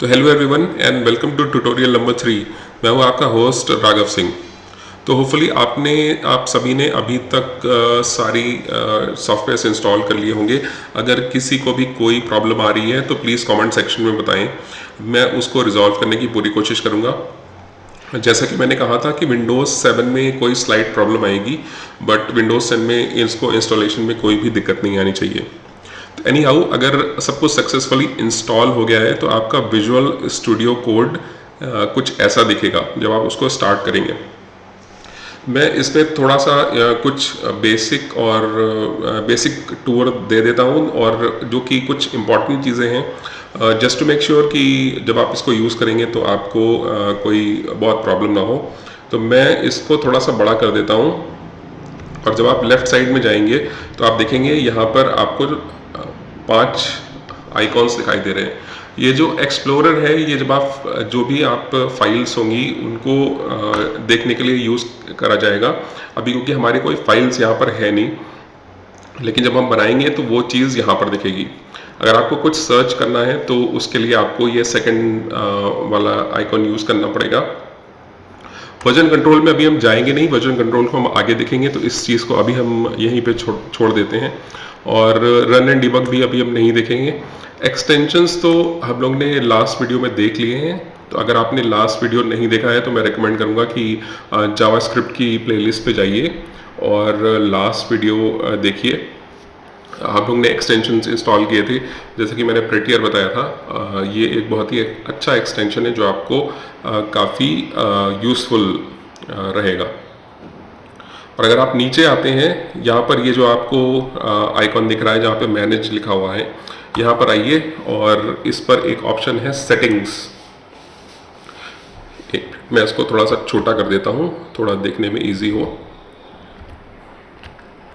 तो hello everyone and welcome to tutorial number 3। मैं हूं आपका होस्ट राघव सिंह। तो होपफुली आप सभी ने अभी तक सारी सॉफ्टवेयर्स इंस्टॉल कर लिए होंगे। अगर किसी को भी कोई प्रॉब्लम आ रही है तो प्लीज़ कमेंट सेक्शन में बताएं, मैं उसको रिजॉल्व करने की पूरी कोशिश करूंगा। जैसा कि मैंने कहा था कि विंडोज़ 7 में कोई स्लाइट प्रॉब्लम आएगी, बट विंडोज़ 10 में इसको इंस्टॉलेशन में कोई भी दिक्कत नहीं आनी चाहिए। तो एनी हाउ, अगर सब कुछ सक्सेसफुली इंस्टॉल हो गया है तो आपका विजुअल स्टूडियो कोड कुछ ऐसा दिखेगा जब आप उसको स्टार्ट करेंगे। मैं इसमें थोड़ा सा कुछ बेसिक टूर दे देता हूँ, और जो कि कुछ इम्पॉर्टेंट चीज़ें हैं जस्ट टू मेक श्योर कि जब आप इसको यूज़ करेंगे तो आपको कोई बहुत प्रॉब्लम ना हो। तो मैं इसको थोड़ा सा बड़ा कर देता हूँ, और जब आप लेफ़्ट साइड में जाएंगे तो आप देखेंगे यहाँ पर आपको 5 आइकॉन्स दिखाई दे रहे हैं। ये जो एक्सप्लोरर है, ये जब आप जो भी आप फाइल्स होंगी उनको देखने के लिए यूज़ करा जाएगा। अभी क्योंकि हमारी कोई फाइल्स यहाँ पर है नहीं, लेकिन जब हम बनाएंगे तो वो चीज़ यहाँ पर दिखेगी। अगर आपको कुछ सर्च करना है तो उसके लिए आपको ये सेकंड वाला आइकॉन यूज़ करना पड़ेगा। वर्जन कंट्रोल में अभी हम जाएंगे नहीं, वर्जन कंट्रोल को हम आगे देखेंगे, तो इस चीज़ को अभी हम यहीं पे छोड़ देते हैं। और रन एंड डिबग भी अभी हम नहीं देखेंगे। एक्सटेंशंस तो हम लोग ने लास्ट वीडियो में देख लिए हैं, तो अगर आपने लास्ट वीडियो नहीं देखा है तो मैं रिकमेंड करूँगा कि जावास्क्रिप्ट की प्लेलिस्ट पे जाइए और लास्ट वीडियो देखिए। हम लोग ने एक्सटेंशंस इंस्टॉल किए थे, जैसे कि मैंने प्रेटियर बताया था। ये एक बहुत ही अच्छा एक्सटेंशन है जो आपको काफ़ी यूज़फुल रहेगा। और अगर आप नीचे आते हैं, यहाँ पर ये जो आपको आइकॉन दिख रहा है जहाँ पे मैनेज लिखा हुआ है, यहाँ पर आइए और इस पर एक ऑप्शन है सेटिंग्स। मैं इसको थोड़ा सा छोटा कर देता हूँ, थोड़ा देखने में इजी हो।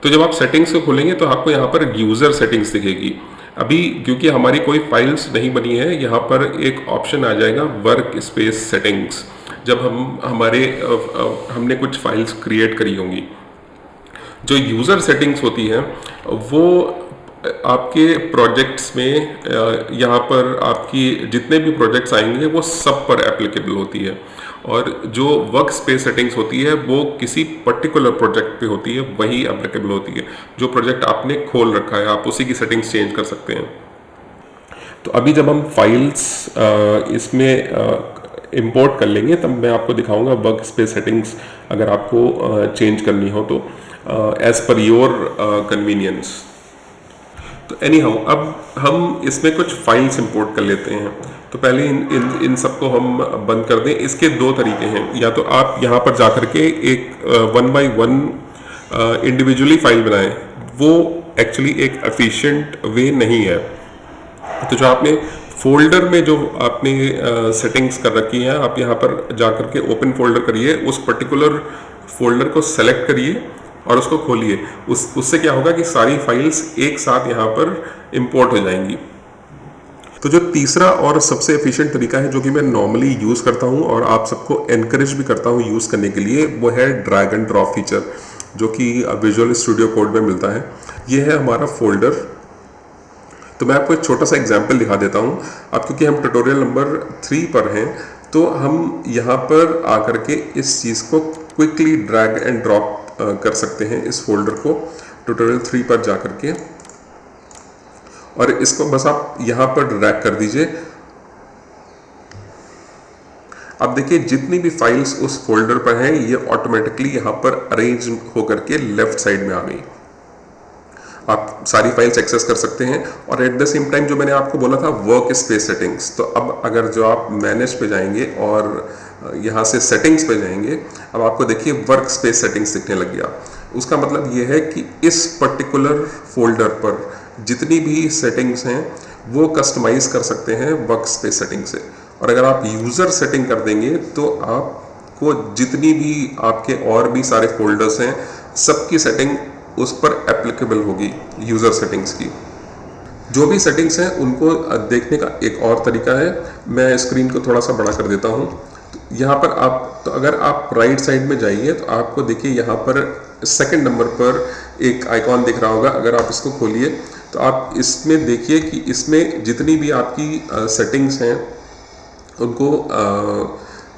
तो जब आप सेटिंग्स को खोलेंगे तो आपको यहाँ पर यूज़र सेटिंग्स दिखेगी। अभी क्योंकि हमारी कोई फाइल्स नहीं बनी है, यहाँ पर एक ऑप्शन आ जाएगा वर्क स्पेस सेटिंग्स। जब हमने कुछ फाइल्स क्रिएट करी होंगी, जो यूज़र सेटिंग्स होती हैं वो आपके प्रोजेक्ट्स में यहाँ पर आपकी जितने भी प्रोजेक्ट्स आएंगे वो सब पर एप्लीकेबल होती है। और जो वर्क स्पेस सेटिंग्स होती है वो किसी पर्टिकुलर प्रोजेक्ट पे होती है, वही एप्लीकेबल होती है। जो प्रोजेक्ट आपने खोल रखा है आप उसी की सेटिंग्स चेंज कर सकते हैं। तो अभी जब हम फाइल्स इसमें इंपोर्ट कर लेंगे तब मैं आपको दिखाऊंगा वर्क स्पेस सेटिंग्स, अगर आपको चेंज करनी हो तो एज पर योर कन्वीनियंस। तो एनी हाउ, अब हम इसमें कुछ फाइल्स इंपोर्ट कर लेते हैं। तो पहले इन सबको हम बंद कर दें। इसके दो तरीके हैं, या तो आप यहाँ पर जाकर के एक 1 by 1 इंडिविजुअली फाइल बनाएं, वो एक्चुअली एक एफिशिएंट वे नहीं है। तो जो आपने फोल्डर में जो आपने सेटिंग्स कर रखी हैं, आप यहाँ पर जाकर के ओपन फोल्डर करिए, उस पर्टिकुलर फोल्डर को सेलेक्ट करिए और उसको खोलिए। उससे क्या होगा कि सारी फाइल्स एक साथ यहाँ पर इंपोर्ट हो जाएंगी। तो जो तीसरा और सबसे एफिशिएंट तरीका है, जो कि मैं नॉर्मली यूज़ करता हूँ और आप सबको एनकरेज भी करता हूँ यूज़ करने के लिए, वो है ड्रैग एंड ड्रॉप फीचर, जो कि विजुअल स्टूडियो कोड में मिलता है। ये है हमारा फोल्डर। तो मैं आपको एक छोटा सा एग्जाम्पल दिखा देता हूँ। अब क्योंकि हम ट्यूटोरियल नंबर 3 पर हैं, तो हम यहाँ पर आकर के इस चीज़ को क्विकली ड्रैग एंड ड्रॉप कर सकते हैं, इस फोल्डर को ट्यूटोरियल 3 पर जाकर के, और इसको बस आप यहाँ पर ड्रैग कर दीजिए। अब देखिए जितनी भी फाइल्स उस फोल्डर पर हैं ये ऑटोमेटिकली यहाँ पर अरेंज होकर के लेफ्ट साइड में आ गई। आप सारी फाइल्स एक्सेस कर सकते हैं। और एट द सेम टाइम जो मैंने आपको बोला था वर्क स्पेस सेटिंग्स, तो अब अगर जो आप मैनेज पे जाएंगे और यहाँ से सेटिंग्स पे जाएंगे, अब आपको देखिए वर्क स्पेस सेटिंग्स दिखने लग गया। उसका मतलब ये है कि इस पर्टिकुलर फोल्डर पर जितनी भी सेटिंग्स हैं वो कस्टमाइज कर सकते हैं वर्क स्पेस सेटिंग से। और अगर आप यूज़र सेटिंग कर देंगे तो आपको जितनी भी आपके और भी सारे फोल्डर्स हैं सबकी सेटिंग उस पर एप्लीकेबल होगी यूज़र सेटिंग्स की। जो भी सेटिंग्स हैं उनको देखने का एक और तरीका है, मैं स्क्रीन को थोड़ा सा बड़ा कर देता हूँ। यहाँ पर तो अगर आप राइट साइड में जाइए तो आपको देखिए यहाँ पर सेकंड नंबर पर एक आइकॉन दिख रहा होगा। अगर आप इसको खोलिए तो आप इसमें देखिए कि इसमें जितनी भी आपकी सेटिंग्स हैं उनको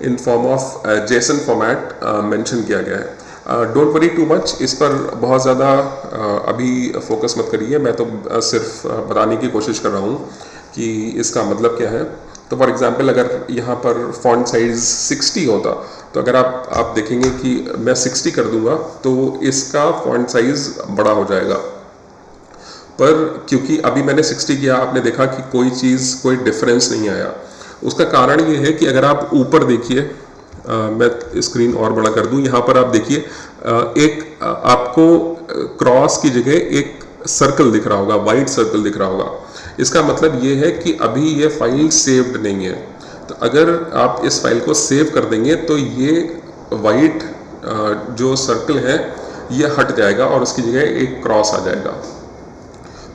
in form of JSON format mention किया गया है। डोंट वरी टू मच, इस पर बहुत ज़्यादा अभी फोकस मत करिए। मैं तो सिर्फ बताने की कोशिश कर रहा हूँ कि इसका मतलब क्या है। तो फॉर एग्जांपल अगर यहाँ पर फॉन्ट साइज 60 होता, तो अगर आप देखेंगे कि मैं 60 कर दूंगा तो इसका फॉन्ट साइज बड़ा हो जाएगा। पर क्योंकि अभी मैंने 60 किया, आपने देखा कि कोई चीज़, कोई डिफरेंस नहीं आया। उसका कारण ये है कि अगर आप ऊपर देखिए, मैं स्क्रीन और बड़ा कर दूं, यहाँ पर आप देखिए आपको क्रॉस की जगह एक सर्कल दिख रहा होगा, वाइट सर्कल दिख रहा होगा। इसका मतलब ये है कि अभी ये फाइल सेव्ड नहीं है। तो अगर आप इस फाइल को सेव कर देंगे तो ये वाइट जो सर्कल है ये हट जाएगा और उसकी जगह एक क्रॉस आ जाएगा।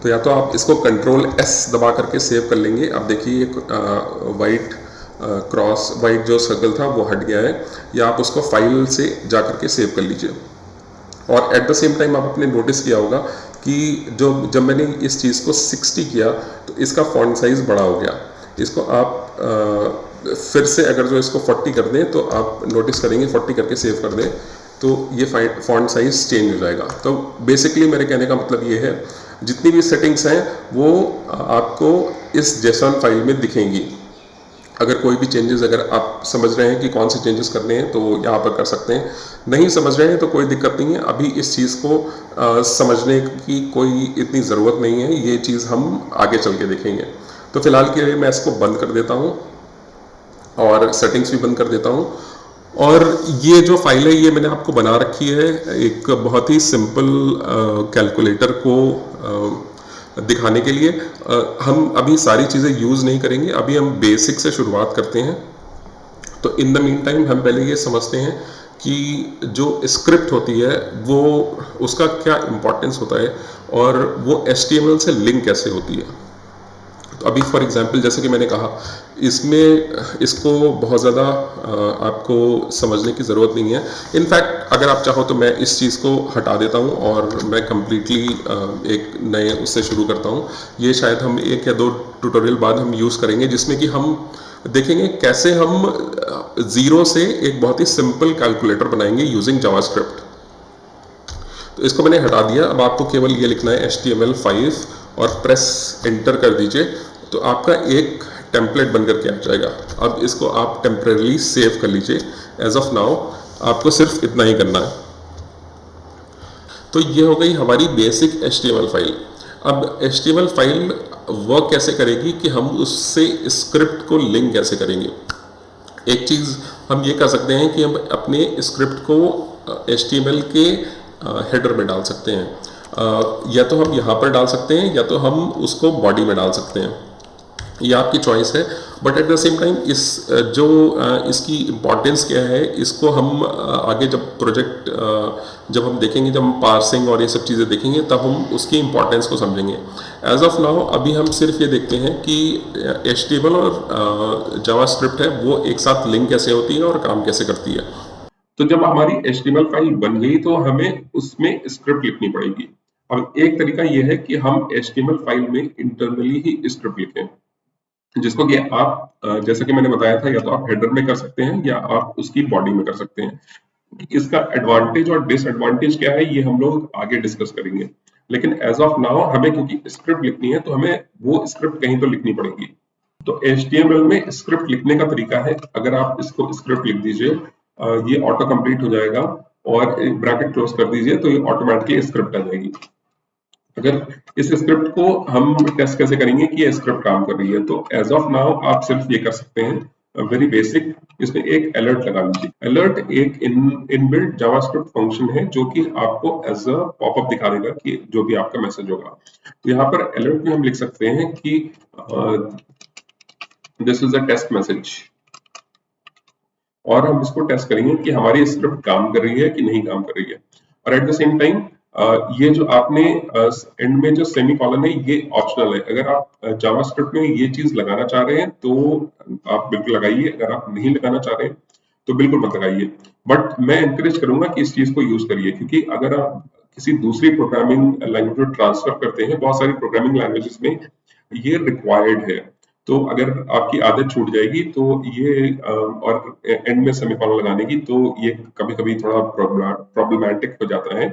तो या तो आप इसको कंट्रोल एस दबा करके सेव कर लेंगे। अब देखिए एक वाइट क्रॉस, वाइट जो सर्कल था वो हट गया है। या आप उसको फाइल से जा करके सेव कर लीजिए। और एट द सेम टाइम आपने नोटिस किया होगा कि जब मैंने इस चीज़ को 60 किया तो इसका फॉन्ट साइज बड़ा हो गया। इसको आप फिर से अगर जो इसको 40 कर दें तो आप नोटिस करेंगे, 40 करके सेव कर दें तो ये फॉन्ट साइज चेंज हो जाएगा। तो बेसिकली मेरे कहने का मतलब ये है, जितनी भी सेटिंग्स हैं वो आपको इस जेसन फाइल में दिखेंगी। अगर कोई भी चेंजेस, अगर आप समझ रहे हैं कि कौन से चेंजेस करने हैं तो यहाँ पर कर सकते हैं। नहीं समझ रहे हैं तो कोई दिक्कत नहीं है, अभी इस चीज़ को समझने की कोई इतनी ज़रूरत नहीं है। ये चीज़ हम आगे चल के देखेंगे। तो फिलहाल के लिए मैं इसको बंद कर देता हूँ और सेटिंग्स भी बंद कर देता हूँ। और ये जो फाइल है ये मैंने आपको बना रखी है एक बहुत ही सिंपल कैलकुलेटर को दिखाने के लिए। हम अभी सारी चीज़ें यूज़ नहीं करेंगे, अभी हम बेसिक से शुरुआत करते हैं। तो इन द मीन टाइम हम पहले ये समझते हैं कि जो स्क्रिप्ट होती है वो, उसका क्या इम्पोर्टेंस होता है और वो HTML से लिंक कैसे होती है। तो अभी फॉर एग्जांपल जैसे कि मैंने कहा, इसमें इसको बहुत ज़्यादा आपको समझने की ज़रूरत नहीं है। इनफैक्ट अगर आप चाहो तो मैं इस चीज़ को हटा देता हूँ और मैं कम्प्लीटली एक नए उससे शुरू करता हूँ। ये शायद हम 1 या 2 ट्यूटोरियल बाद हम यूज़ करेंगे, जिसमें कि हम देखेंगे कैसे हम ज़ीरो से एक बहुत ही सिंपल कैलकुलेटर बनाएंगे यूजिंग जावास्क्रिप्ट। तो इसको मैंने हटा दिया। अब आपको केवल ये लिखना है HTML5 और प्रेस एंटर कर दीजिए तो आपका एक टेम्पलेट बनकर के आ जाएगा। अब इसको आप टेम्परेली सेव कर लीजिए। एज ऑफ नाउ आपको सिर्फ इतना ही करना है। तो ये हो गई हमारी बेसिक HTML फाइल। अब HTML फाइल वर्क कैसे करेगी कि हम उससे स्क्रिप्ट को लिंक कैसे करेंगे। एक चीज़ हम ये कर सकते हैं कि हम अपने स्क्रिप्ट को HTML के हेडर में डाल सकते हैं। या तो हम यहाँ पर डाल सकते हैं या तो हम उसको बॉडी में डाल सकते हैं, ये आपकी चॉइस है। But at the same time इसकी इम्पॉर्टेंस क्या है, इसको हम आगे जब प्रोजेक्ट जब हम देखेंगे, जब हम पार्सिंग और ये सब चीज़ें देखेंगे तब हम उसकी इम्पॉर्टेंस को समझेंगे। एज ऑफ नाउ अभी हम सिर्फ ये देखते हैं कि HTML और जावास्क्रिप्ट है वो एक साथ लिंक कैसे होती है और काम कैसे करती है। तो जब हमारी HTML फाइल बन गई तो हमें उसमें स्क्रिप्ट लिखनी पड़ेगी। अब एक तरीका यह है कि हम HTML फाइल में इंटरनली ही स्क्रिप्ट लिखें, जिसको कि आप जैसा कि मैंने बताया था, या तो आप हेडर में कर सकते हैं या आप उसकी बॉडी में कर सकते हैं। इसका एडवांटेज और डिसएडवांटेज क्या है ये हम लोग आगे डिस्कस करेंगे। लेकिन एज ऑफ नाउ हमें क्योंकि स्क्रिप्ट लिखनी है तो हमें वो स्क्रिप्ट कहीं तो लिखनी पड़ेगी। तो HTML में स्क्रिप्ट लिखने का तरीका है, अगर आप इसको स्क्रिप्ट लिख दीजिए, ये ऑटो कंप्लीट हो जाएगा और एक ब्रैकेट क्लोज कर दीजिए तो ये ऑटोमेटिकली स्क्रिप्ट आ जाएगी। अगर इस स्क्रिप्ट को हम टेस्ट कैसे करेंगे कि ये स्क्रिप्ट काम कर रही है, तो एज ऑफ नाउ आप सिर्फ ये कर सकते हैं वेरी बेसिक, इसमें एक अलर्ट लगा लीजिए। अलर्ट एक इनबिल्ट जावास्क्रिप्ट फंक्शन है जो कि आपको एज अ पॉपअप दिखा देगा कि जो भी आपका मैसेज होगा। तो यहाँ पर अलर्ट में हम लिख सकते हैं कि this is a test message, और हम इसको टेस्ट करेंगे कि हमारी स्क्रिप्ट काम कर रही है कि नहीं काम कर रही है। और एट द सेम टाइम ये जो आपने एंड में जो सेमी कॉलन है ये ऑप्शनल है। अगर आप जावास्क्रिप्ट में ये चीज लगाना चाह रहे हैं तो आप बिल्कुल लगाइए, अगर आप नहीं लगाना चाह रहे हैं तो बिल्कुल मत लगाइए। बट मैं एनकरेज करूंगा कि इस चीज को यूज करिए, क्योंकि अगर आप किसी दूसरी प्रोग्रामिंग लैंग्वेज में ट्रांसफर करते हैं, बहुत सारी प्रोग्रामिंग लैंग्वेजेस में ये रिक्वायर्ड है। तो अगर आपकी आदत छूट जाएगी तो ये और एंड में सेमीकोलन लगाने की, तो ये कभी कभी थोड़ा प्रॉब्लमैटिक हो जाता है।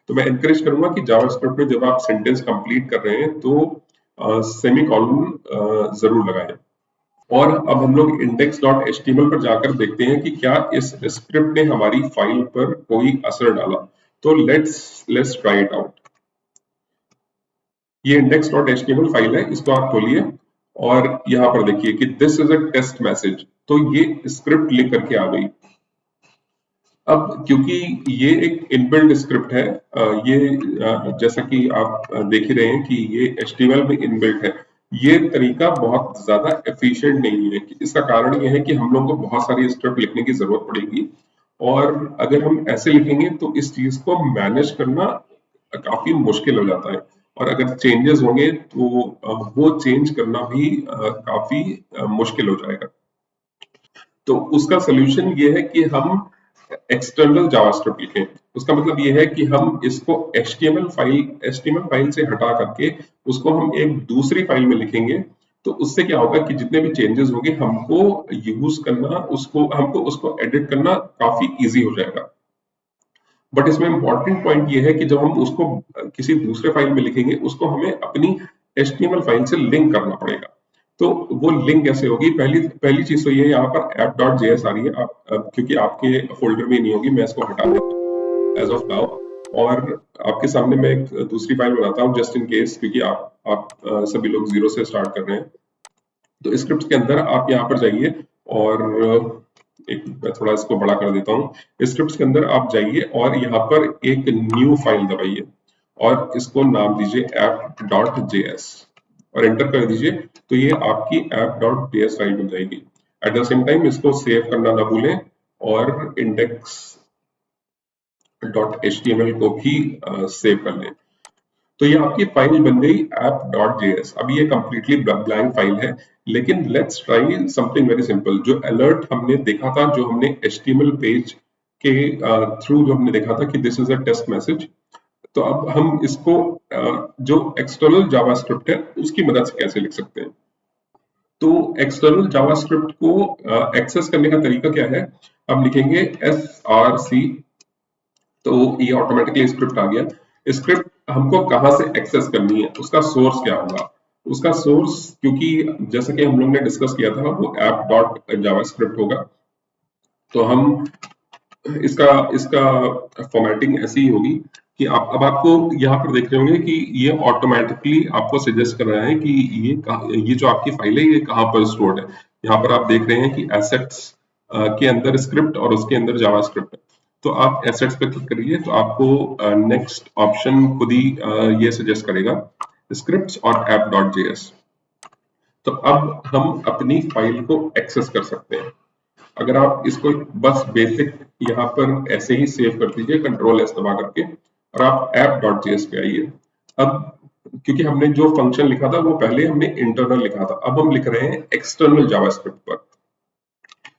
तो मैं एनकरेज करूंगा कि जावास्क्रिप्ट में जब आप सेंटेंस कंप्लीट कर रहे हैं तो सेमीकोलन जरूर लगाएं। और अब हम लोग index.html पर जाकर देखते हैं कि क्या इस स्क्रिप्ट ने हमारी फाइल पर कोई असर डाला। तो लेट्स ट्राई इट आउट। ये index.html फाइल है, इसको आप खोलिए और यहाँ पर देखिए कि this is a test message, तो ये स्क्रिप्ट लिख करके आ गई। अब क्योंकि ये एक इनबिल्ट स्क्रिप्ट है, ये जैसा कि आप देख ही रहे हैं कि ये HTML में इनबिल्ट है, ये तरीका बहुत ज्यादा एफिशिएंट नहीं है। इसका कारण ये है कि हम लोगों को बहुत सारी स्क्रिप्ट लिखने की जरूरत पड़ेगी, और अगर हम ऐसे लिखेंगे तो इस चीज को मैनेज करना काफी मुश्किल हो जाता है, और अगर चेंजेस होंगे तो वो चेंज करना भी काफी मुश्किल हो जाएगा। तो उसका सोल्यूशन ये है कि हम एक्सटर्नल जावास्क्रिप्ट लिखें। उसका मतलब ये है कि हम इसको HTML फाइल से हटा करके उसको हम एक दूसरी फाइल में लिखेंगे। तो उससे क्या होगा कि जितने भी चेंजेस होंगे हमको यूज करना, उसको हमको उसको एडिट करना काफी इजी हो जाएगा। बट इसमें इंपॉर्टेंट पॉइंट ये है कि जब हम उसको किसी दूसरे फाइल में लिखेंगे, उसको हमें अपनी HTML फाइल से लिंक करना पड़ेगा। तो वो लिंक कैसे होगी? पहली पहली चीज तो ये यहाँ पर app.js आ रही है, आप क्योंकि आपके फोल्डर में नहीं होगी, मैं इसको हटा देता हूँ एज ऑफ नाउ, और आपके सामने मैं एक दूसरी फाइल बनाता हूँ जस्ट इन केस, क्योंकि आप सभी लोग जीरो से स्टार्ट कर रहे हैं। तो स्क्रिप्ट के अंदर आप यहाँ पर जाइए और एक मैं थोड़ा इसको बड़ा कर देता हूँ। स्क्रिप्ट के अंदर आप जाइए और यहाँ पर एक न्यू फाइल दबाइए और इसको नाम दीजिए app.js और एंटर कर दीजिए। तो ये आपकी app.js फाइल बन जाएगी। एट द सेम टाइम इसको सेव करना ना भूलें और index.html को भी सेव कर लें। तो ये आपकी फाइल बन गई app.js। अब ये कंप्लीटली ब्लैंक फाइल है, लेकिन let's try something very simple. जो अलर्ट हमने देखा था, जो हमने HTML पेज के थ्रू जो हमने देखा था कि this is a test message, तो अब हम इसको जो एक्सटर्नल जावास्क्रिप्ट है उसकी मदद से कैसे लिख सकते हैं। तो एक्सटर्नल जावास्क्रिप्ट को एक्सेस करने का तरीका क्या है? हम लिखेंगे src, तो ये ऑटोमेटिकली स्क्रिप्ट आ गया। स्क्रिप्ट हमको कहाँ से एक्सेस करनी है, उसका सोर्स क्या होगा? उसका सोर्स, क्योंकि जैसा कि हम लोग ने डिस्कस किया था, वो app.javascript होगा। तो हम इसका इसका फॉर्मेटिंग ऐसी ही होगी कि आप अब आपको यहाँ पर देख रहे होंगे कि ये ऑटोमेटिकली आपको सजेस्ट कर रहा है कि ये जो आपकी फाइल है ये कहाँ पर स्टोर्ड है। यहाँ पर आप देख रहे हैं कि एसेट्स के अंदर स्क्रिप्ट और उसके अंदर जावास्क्रिप्ट है। तो आप एसेट्स पर क्लिक करिए तो आपको नेक्स्ट ऑप्शन खुद ही ये सजेस्ट करेगा, स्क्रिप्ट्स और app.js। तो अब हम अपनी फाइल को एक्सेस कर सकते हैं। अगर आप इसको बस बेसिक यहाँ पर ऐसे ही सेव कर दीजिए Ctrl+S दबा करके, और आप app.js पे आइए। अब क्योंकि हमने जो फंक्शन लिखा था वो पहले हमने इंटरनल लिखा था, अब हम लिख रहे हैं एक्सटर्नल जावास्क्रिप्ट पर।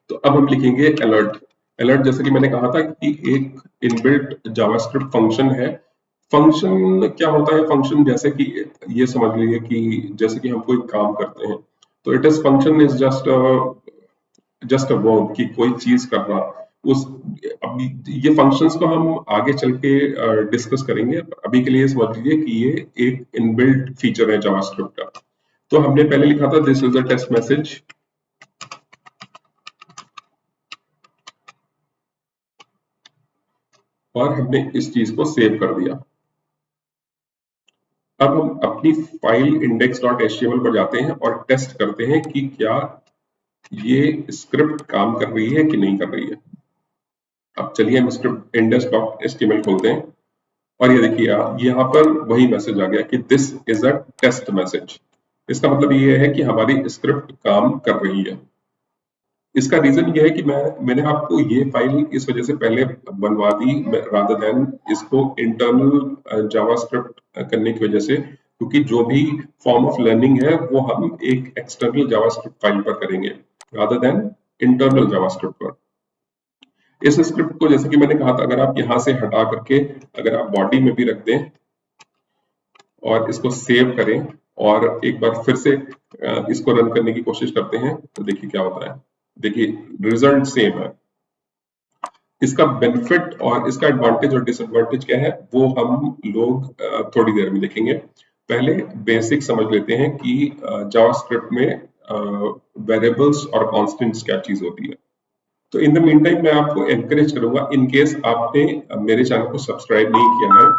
तो अब हम लिखेंगे अलर्ट। अलर्ट जैसे कि मैंने कहा था कि एक इनबिल्ट जावास्क्रिप्ट फंक्शन है। फंक्शन क्या होता है? फंक्शन जैसे कि ये समझ लीजिए कि जैसे कि हम कोई काम करते हैं, तो it is function is just a verb, कि कोई चीज करना। उस अभी ये फंक्शंस को हम आगे चल के डिस्कस करेंगे। अभी के लिए समझ लीजिए कि ये एक इनबिल्ट फीचर है जावास्क्रिप्ट का। तो हमने पहले लिखा था this is a test message, और हमने इस चीज को सेव कर दिया। अब हम अपनी फाइल index.html पर जाते हैं और टेस्ट करते हैं कि क्या ये स्क्रिप्ट काम कर रही है कि नहीं कर रही है। अब चलिए हम स्क्रिप्ट index.html खोलते हैं और ये देखिए यहाँ पर वही मैसेज आ गया कि this is a test message. इसका मतलब ये है कि हमारी स्क्रिप्ट काम कर रही है। इसका रीजन ये है कि मैंने आपको ये फाइल इस वजह से पहले बनवा दी रादर देन इसको इंटरनल जावास्क्रिप्ट करने की वजह से, क्योंकि जो भी फॉर्म ऑफ लर्निंग है वो हम एक एक्सटर्नल जावास्क्रिप्ट फाइल पर करेंगे रादर देन इंटरनल जावास्क्रिप्ट पर। इस स्क्रिप्ट को जैसे कि मैंने कहा था, अगर आप यहाँ से हटा करके अगर आप बॉडी में भी रख दें और इसको सेव करें और एक बार फिर से इसको रन करने की कोशिश करते हैं तो देखिए क्या होता है। देखिए रिजल्ट सेम है। इसका बेनिफिट और इसका एडवांटेज और डिसएडवांटेज क्या है वो हम लोग थोड़ी देर में देखेंगे। पहले बेसिक समझ लेते हैं कि जावास्क्रिप्ट में वेरिएबल्स और कांस्टेंट्स क्या चीज होती है। तो इन द मीन टाइम मैं आपको एनकरेज करूंगा, इन केस आपने मेरे चैनल को सब्सक्राइब नहीं किया है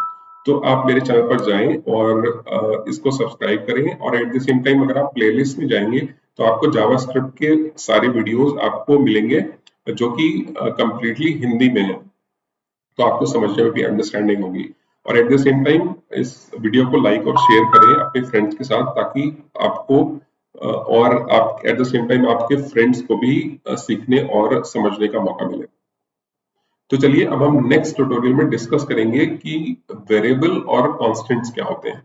तो आप मेरे चैनल पर जाएं और इसको सब्सक्राइब करें, और एट द सेम टाइम अगर आप प्लेलिस्ट में जाएंगे तो आपको जावास्क्रिप्ट के सारे वीडियोस आपको मिलेंगे जो कि कंप्लीटली हिंदी में है, तो आपको समझने में भी अंडरस्टैंडिंग होगी। और एट द सेम टाइम इस वीडियो को लाइक और शेयर करें अपने फ्रेंड्स के साथ, ताकि आपको और आप एट द सेम टाइम आपके फ्रेंड्स को भी सीखने और समझने का मौका मिले। तो चलिए अब हम नेक्स्ट ट्यूटोरियल में डिस्कस करेंगे कि वेरिएबल और कॉन्स्टेंट्स क्या होते हैं।